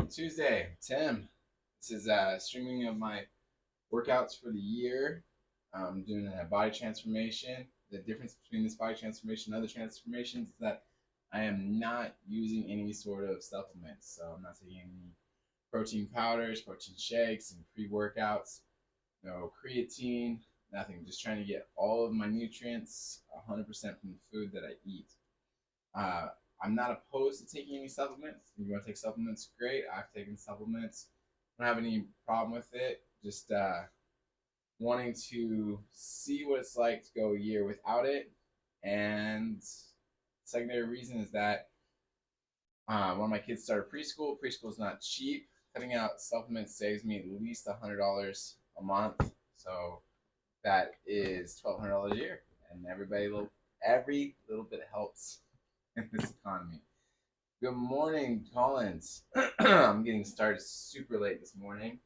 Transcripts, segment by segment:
Tuesday, Tim. This is streaming of my workouts for the year. I'm doing a body transformation. The difference between this body transformation and other transformations is that I am not using any sort of supplements. So I'm not taking any protein powders, protein shakes, and pre-workouts. No creatine, nothing. Just trying to get all of my nutrients 100% from the food that I eat. Uh, I'm not opposed to taking any supplements. If you want to take supplements, great. I've taken supplements. I don't have any problem with it. Just wanting to see what it's like to go a year without it. And secondary reason is that one of my kids started preschool. Preschool is not cheap. Cutting out supplements saves me at least $100 a month. So that is $1,200 a year, and every little bit helps in this economy. Good morning, Collins. I'm getting started super late this morning.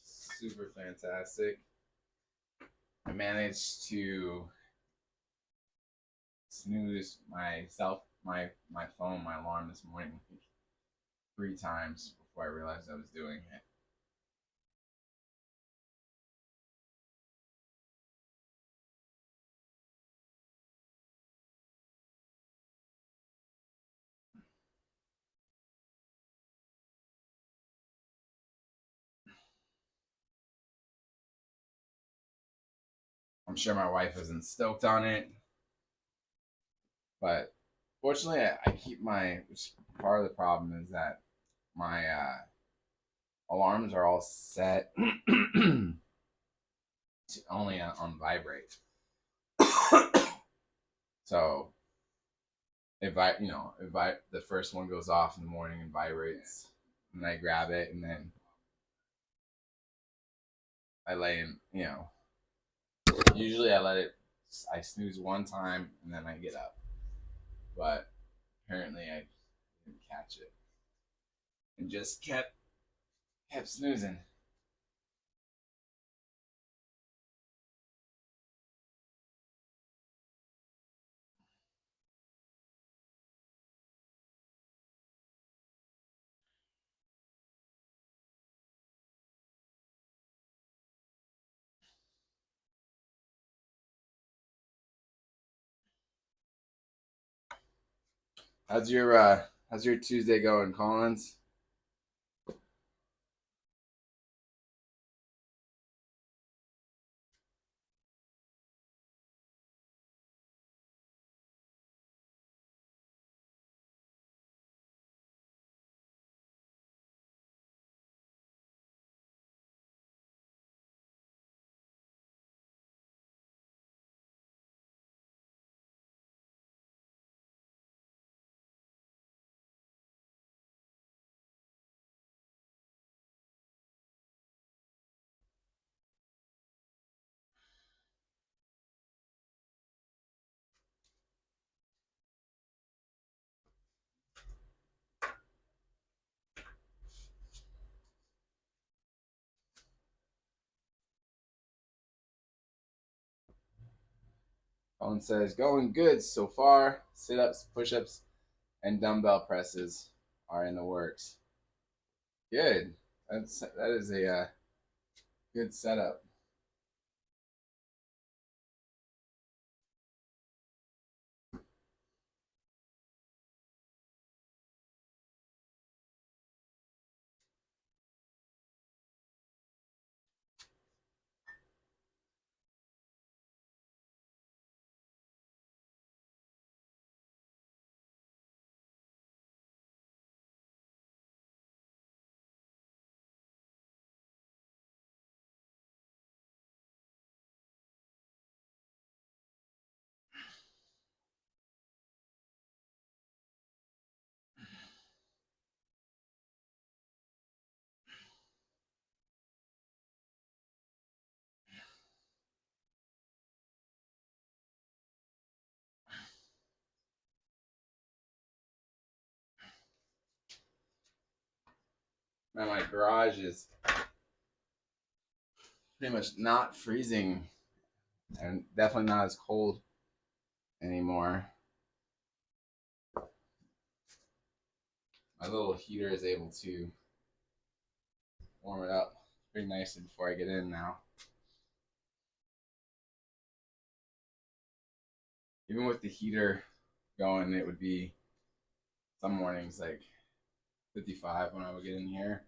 Super fantastic. I managed to snooze my phone, my alarm this morning 3 times before I realized I was doing it. I'm sure my wife isn't stoked on it, but fortunately, I keep which part of the problem is that my alarms are all set only on vibrate. So if the first one goes off in the morning and vibrates, and I grab it, and then I lay in, usually I snooze one time and then I get up. But apparently I didn't catch it and just kept snoozing. How's your Tuesday going, Collins? Collins says, going good so far. Sit-ups, push-ups, and dumbbell presses are in the works. Good. That is a good setup. Man, my garage is pretty much not freezing and definitely not as cold anymore. my little heater is able to warm it up pretty nicely before I get in now. Even with the heater going, it would be some mornings like 55 when I would get in here,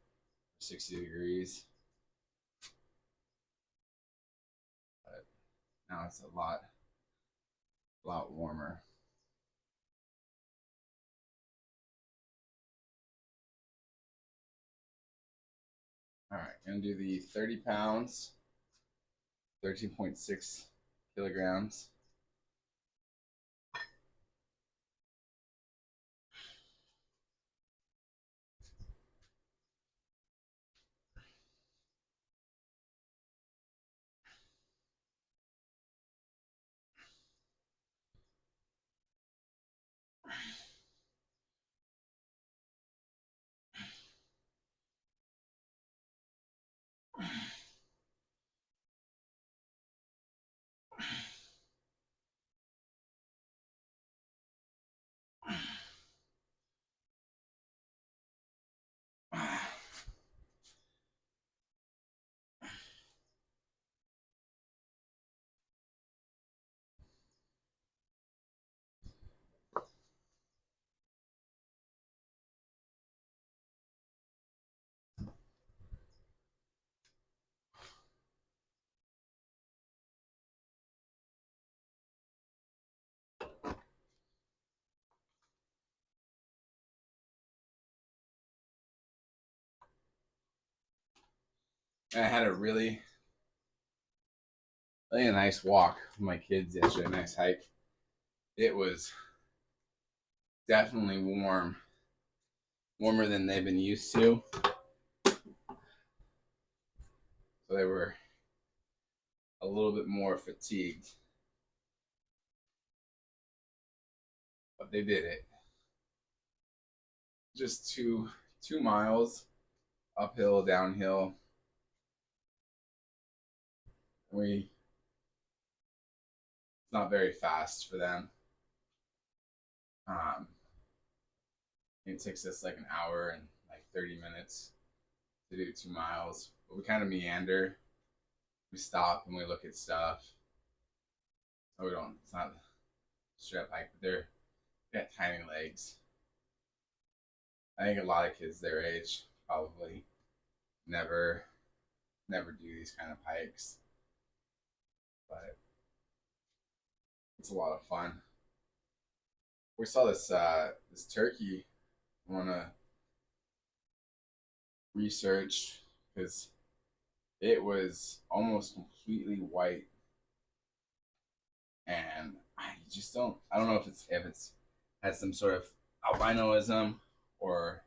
60 degrees. But now it's a lot warmer. All right, gonna do the 30 pounds, 13.6 kilograms. And I had a really nice walk with my kids yesterday, a nice hike. It was definitely warmer than they've been used to. So they were a little bit more fatigued. But they did it. Just two miles uphill, downhill. It's not very fast for them. It takes us like an hour and like 30 minutes to do 2 miles. But we kind of meander. We stop and we look at stuff. So it's not a straight up hike, but they got tiny legs. I think a lot of kids their age probably never do these kind of hikes. But it's a lot of fun. We saw this turkey. I want to research because it was almost completely white, and I don't know if it's has some sort of albinoism or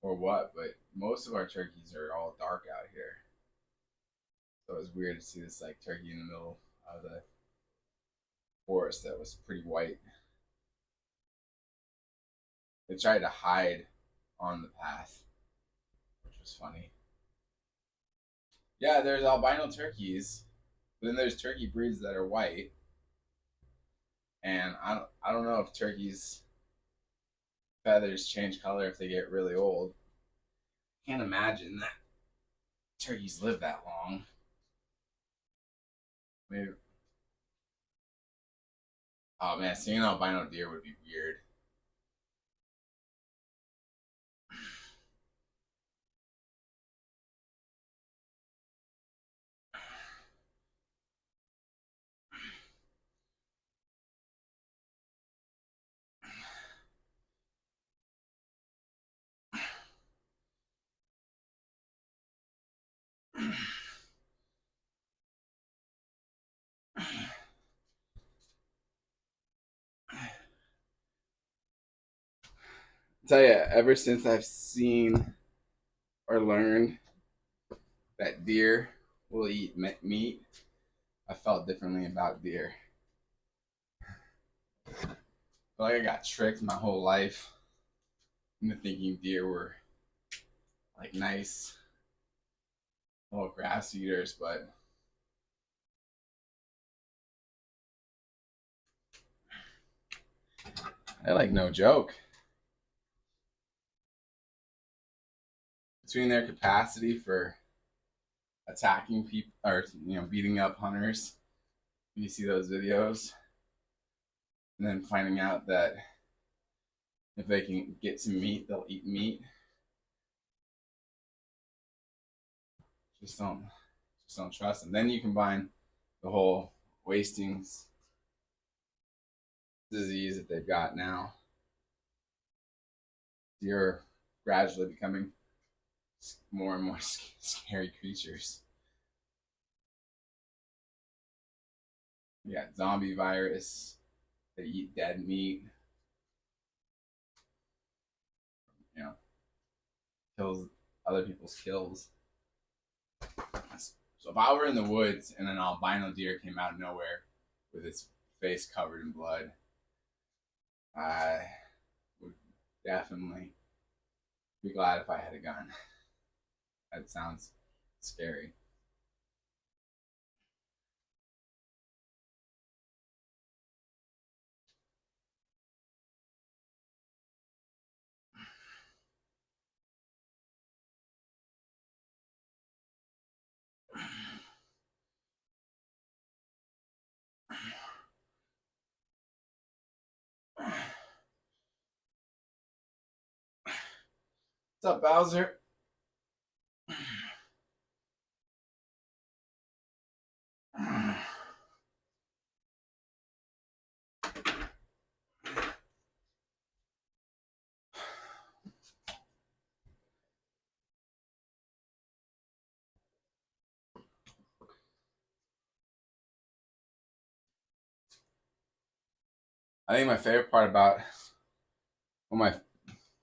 what, but most of our turkeys are all dark out here. So it was weird to see this like turkey in the middle of the forest that was pretty white. They tried to hide on the path, which was funny. Yeah, there's albino turkeys, but then there's turkey breeds that are white, and I don't know if turkeys' feathers change color if they get really old. Can't imagine that turkeys live that long. Maybe. Oh man, seeing an albino deer would be weird. Tell you, ever since I've seen or learned that deer will eat meat, I felt differently about deer. I feel like I got tricked my whole life into thinking deer were like nice little grass eaters, but I like no joke. between their capacity for attacking people or beating up hunters. You see those videos, and then finding out that if they can get some meat, they'll eat meat. Just don't trust them. Then you combine the whole wasting disease that they've got now. You're gradually becoming more and more scary creatures. You got zombie virus. They eat dead meat. Kills other people's kills. So if I were in the woods and an albino deer came out of nowhere with its face covered in blood, I would definitely be glad if I had a gun. That sounds scary. What's up, Bowser? I think my favorite part about one of my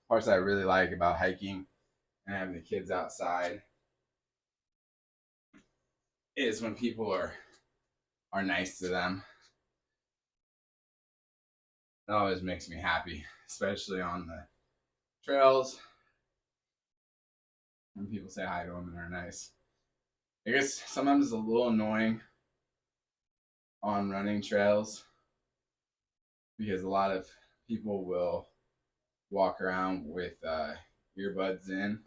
parts that I really like about hiking and having the kids outside is when people are nice to them. It always makes me happy, especially on the trails when people say hi to them and are nice. I guess sometimes it's a little annoying on running trails because a lot of people will walk around with earbuds in.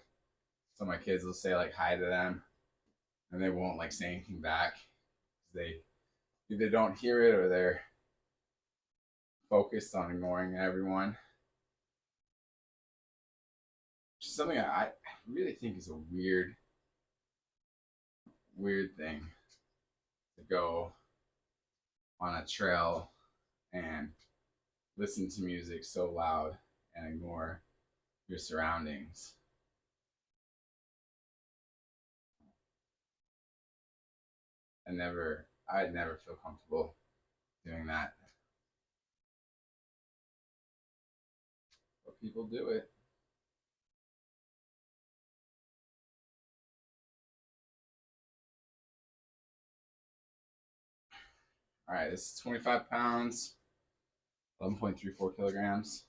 So my kids will say like hi to them and they won't like say anything back. They either don't hear it or they're focused on ignoring everyone. Which is something I really think is a weird thing to go on a trail and listen to music so loud and ignore your surroundings. I'd never feel comfortable doing that. But people do it. All right, this is 25 pounds, 11.34 kilograms.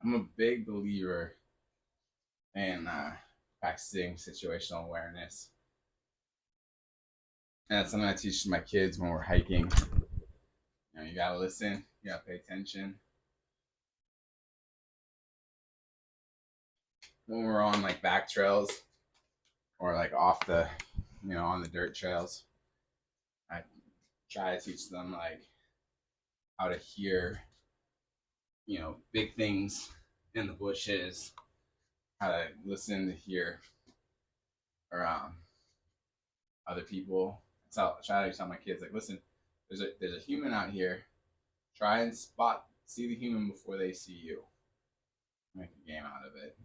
I'm a big believer in practicing situational awareness. And that's something I teach my kids when we're hiking. You gotta listen. You gotta pay attention. When we're on like back trails or like off the, on the dirt trails, I try to teach them like how to hear, big things in the bushes, how to listen to hear around other people. So I try to tell my kids like, listen, there's a human out here. Try and see the human before they see you. Make a game out of it.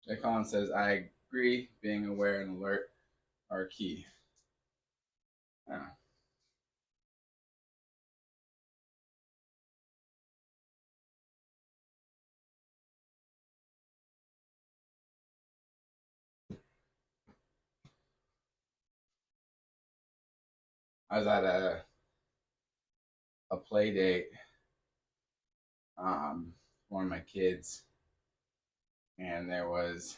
Jay Collins says, I agree. Being aware and alert are key. Yeah. I was at a play date, one of my kids, and there was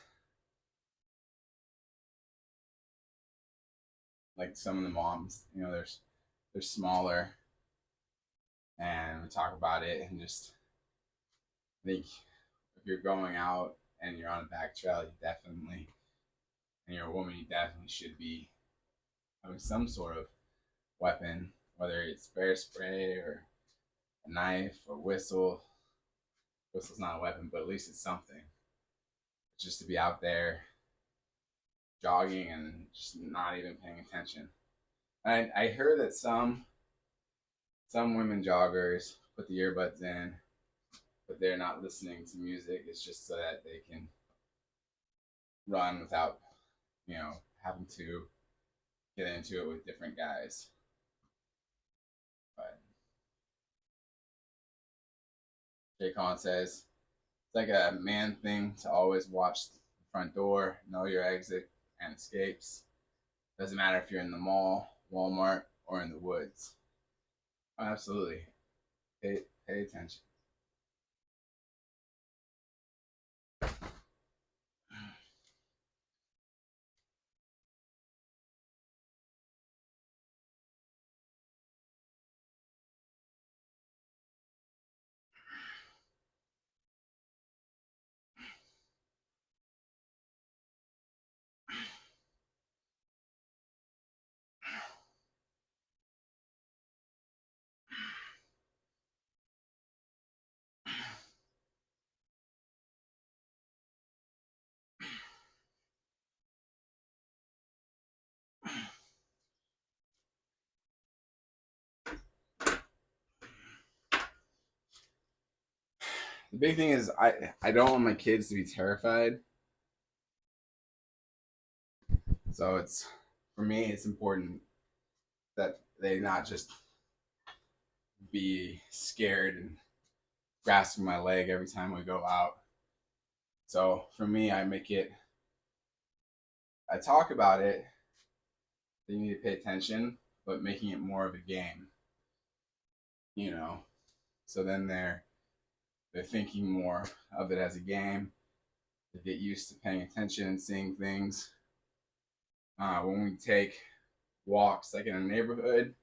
like some of the moms, they're smaller, and we talk about it, and just think if you're going out and you're on a back trail, and you're a woman, you definitely should be having some sort of weapon, whether it's bear spray or a knife or whistle. Whistle's not a weapon, but at least it's something. Just to be out there jogging and just not even paying attention. I heard that some women joggers put the earbuds in, but they're not listening to music. It's just so that they can run without, having to get into it with different guys. But Jay Collins says it's like a man thing to always watch the front door, know your exit and escapes. Doesn't matter if you're in the mall, Walmart, or in the woods. Oh, absolutely. Pay attention. The big thing is I don't want my kids to be terrified. So it's for me it's important that they not just be scared and grasping my leg every time we go out. So for me I talk about it. They need to pay attention, but making it more of a game, you know. So then they're thinking more of it as a game. They get used to paying attention and seeing things. When we take walks, like in a neighborhood,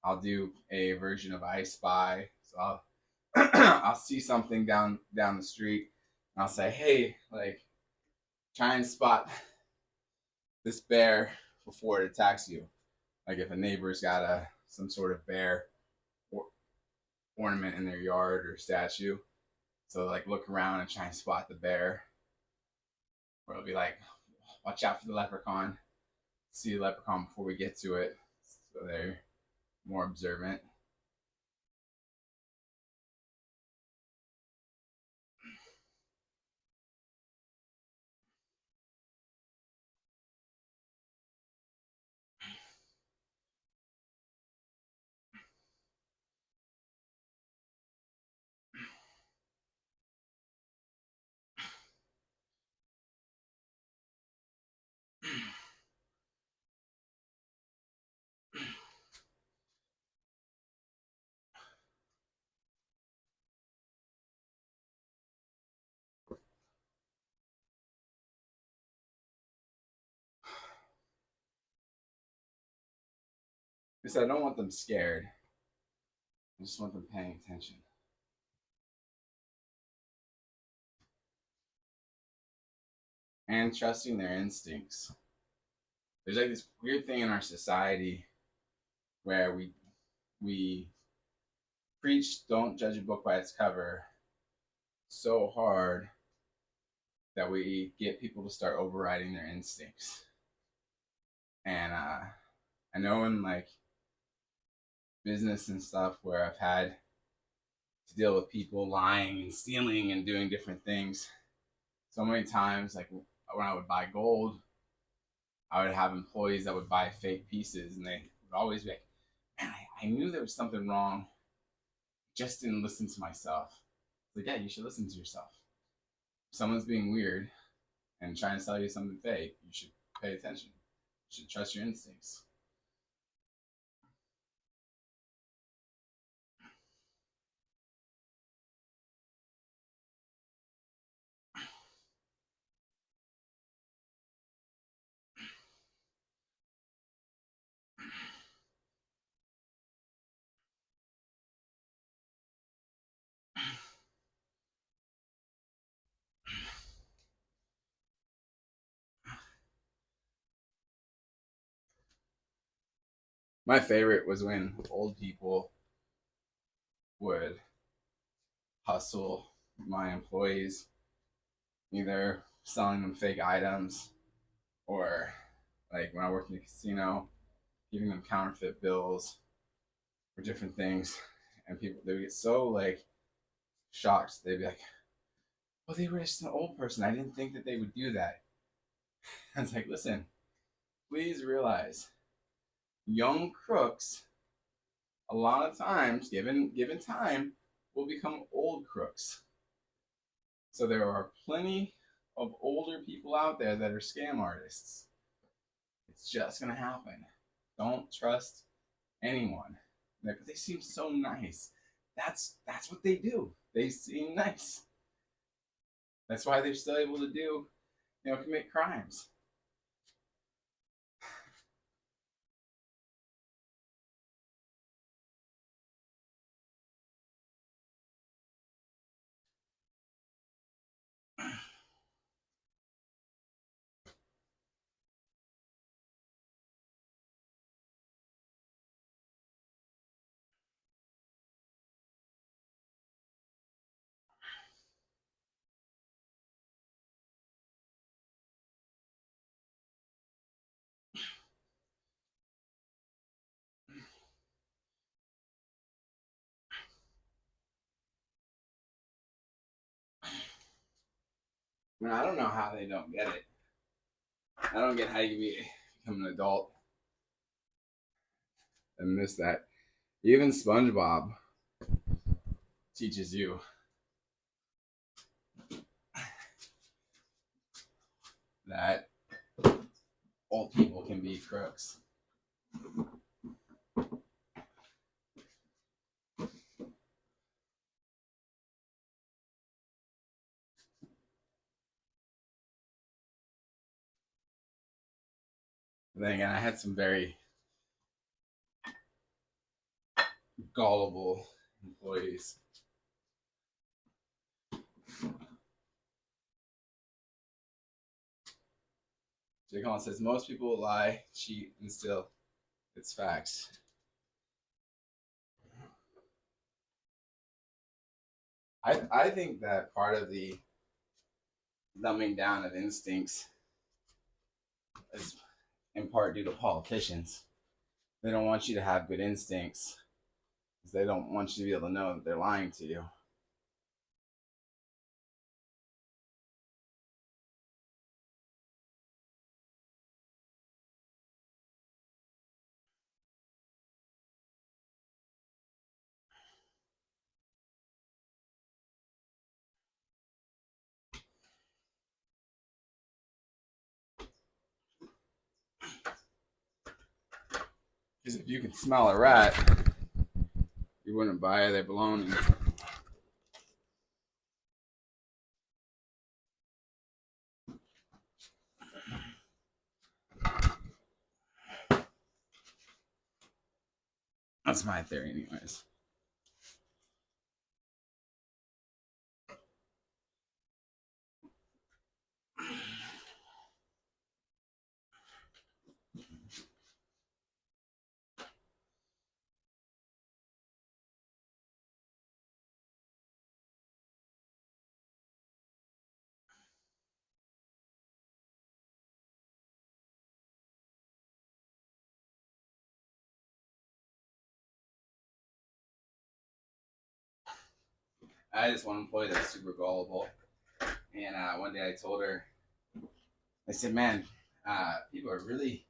I'll do a version of I Spy. So I'll I'll see something down the street, and I'll say, "Hey, like, try and spot this bear before it attacks you." Like if a neighbor's got some sort of bear or ornament in their yard or statue, so like look around and try and spot the bear. Or it'll be like, "Watch out for the leprechaun." See the leprechaun before we get to it, so they're more observant. Because I don't want them scared. I just want them paying attention. And trusting their instincts. There's like this weird thing in our society where we preach don't judge a book by its cover so hard that we get people to start overriding their instincts. And I know in like business and stuff where I've had to deal with people lying and stealing and doing different things, so many times, like when I would buy gold, I would have employees that would buy fake pieces, and they would always be like, man, I knew there was something wrong, just didn't listen to myself. Like, yeah, you should listen to yourself. If someone's being weird and trying to sell you something fake, you should pay attention. You should trust your instincts. My favorite was when old people would hustle my employees, either selling them fake items or, like when I worked in a casino, giving them counterfeit bills for different things. And people, they would get so like shocked. They'd be like, well, they were just an old person. I didn't think that they would do that. And it's like, listen, please realize young crooks, a lot of times, given time, will become old crooks. So there are plenty of older people out there that are scam artists. It's just gonna happen. Don't trust anyone. But they seem so nice. That's what they do. They seem nice. That's why they're still able to do, commit crimes. I mean, I don't know how they don't get it. I don't get how you become an adult and miss that. Even SpongeBob teaches you that old people can be crooks. But then again, I had some very gullible employees. Jay Collins says most people lie, cheat, and steal. It's facts. I think that part of the dumbing down of instincts is in part due to politicians. They don't want you to have good instincts because they don't want you to be able to know that they're lying to you. Because if you could smell a rat, you wouldn't buy their bologna. That's my theory, anyways. I had this one employee that's super gullible, and one day I told her, I said, "Man, people are really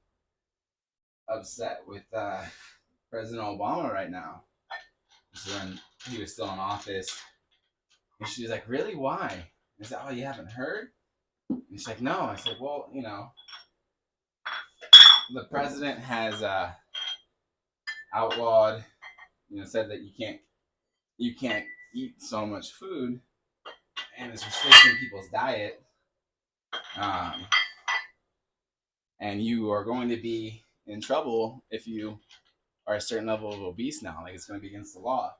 upset with President Obama right now." This is when he was still in office, and she was like, "Really? Why?" I said, "Oh, you haven't heard?" And she's like, "No." I said, "Well, the president has outlawed, said that you can't eat so much food, and it's restricting people's diet, um, and you are going to be in trouble if you are a certain level of obese now. Like, it's going to be against the law."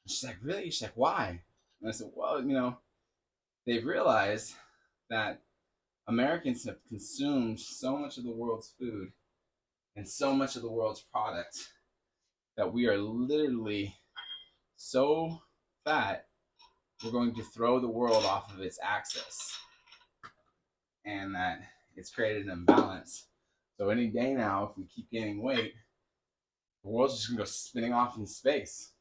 And she's like, "Really?" She's like, "Why?" And I said, "Well, they've realized that Americans have consumed so much of the world's food and so much of the world's product that we are literally so fat, we're going to throw the world off of its axis, and that it's created an imbalance. So any day now, if we keep gaining weight, the world's just gonna go spinning off in space."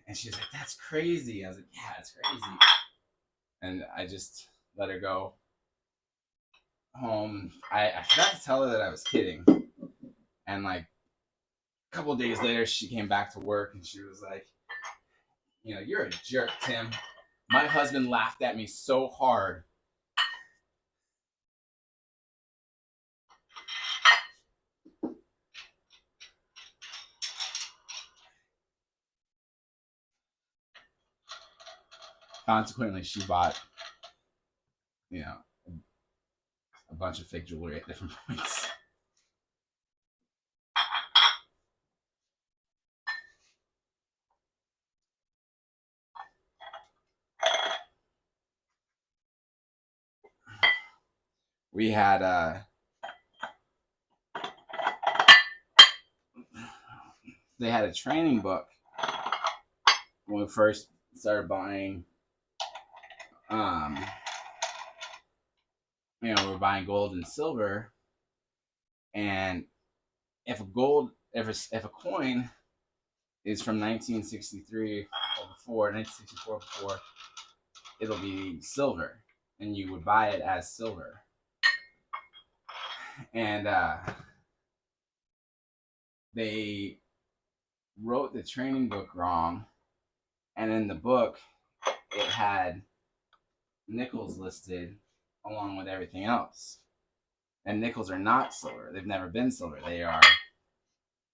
And she's like, "That's crazy." I was like, "Yeah, it's crazy." And I just let her go home. I forgot to tell her that I was kidding. And like a couple of days later, she came back to work and she was like, "You're a jerk, Tim. My husband laughed at me so hard." Consequently, she bought, you know, a bunch of fake jewelry at different points. We had they had a training book when we first started buying. We're buying gold and silver, and if a coin is from 1963 or before, 1964 before, it'll be silver, and you would buy it as silver. And they wrote the training book wrong, and in the book it had nickels listed along with everything else. And nickels are not silver. They've never been silver. They are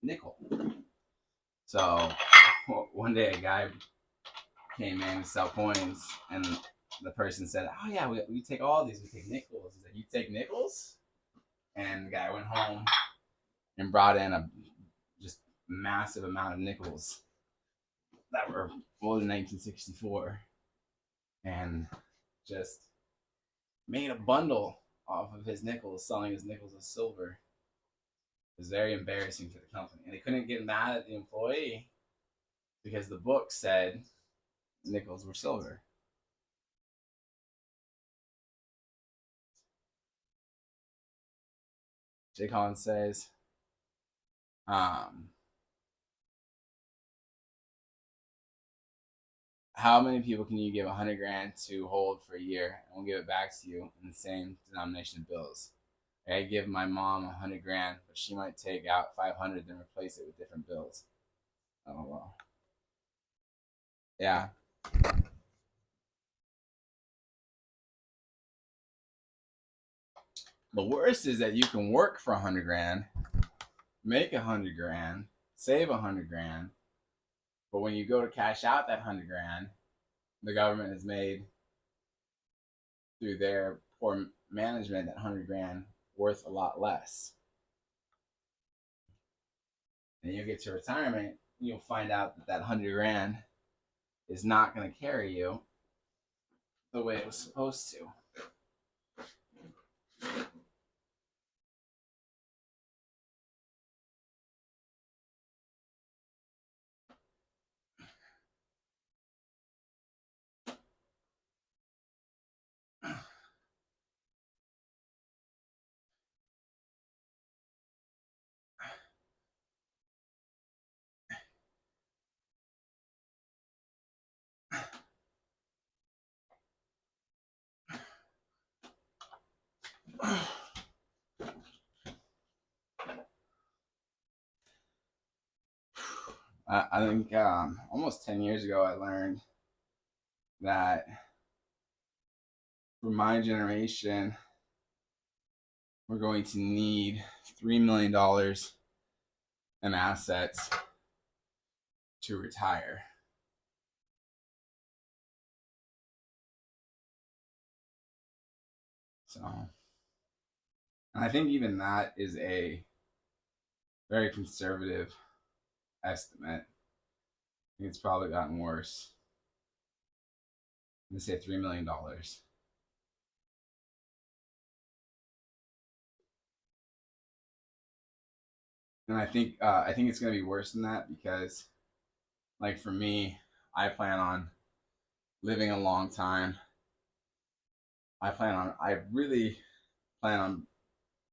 nickel. So one day a guy came in to sell coins, and the person said, "Oh yeah, we take all these. We take nickels." He said, "You take nickels?" And the guy went home and brought in a just massive amount of nickels that were older than 1964, and just made a bundle off of his nickels, selling his nickels as silver. It was very embarrassing for the company, and they couldn't get mad at the employee because the book said nickels were silver. Jay Collins says, "How many people can you give 100 grand to hold for a year, and we'll give it back to you in the same denomination of bills?" I give my mom 100 grand, but she might take out 500 and replace it with different bills. Oh well. Yeah. The worst is that you can work for 100 grand, make 100 grand, save 100 grand, but when you go to cash out that 100 grand, the government has made, through their poor management, that 100 grand worth a lot less. And you'll get to retirement, and you'll find out that 100 grand is not going to carry you the way it was supposed to. I think almost 10 years ago, I learned that for my generation, we're going to need $3 million in assets to retire. So, and I think even that is a very conservative estimate. I think it's probably gotten worse. They say $3 million. And I think it's gonna be worse than that because, like for me, I plan on living a long time. I really plan on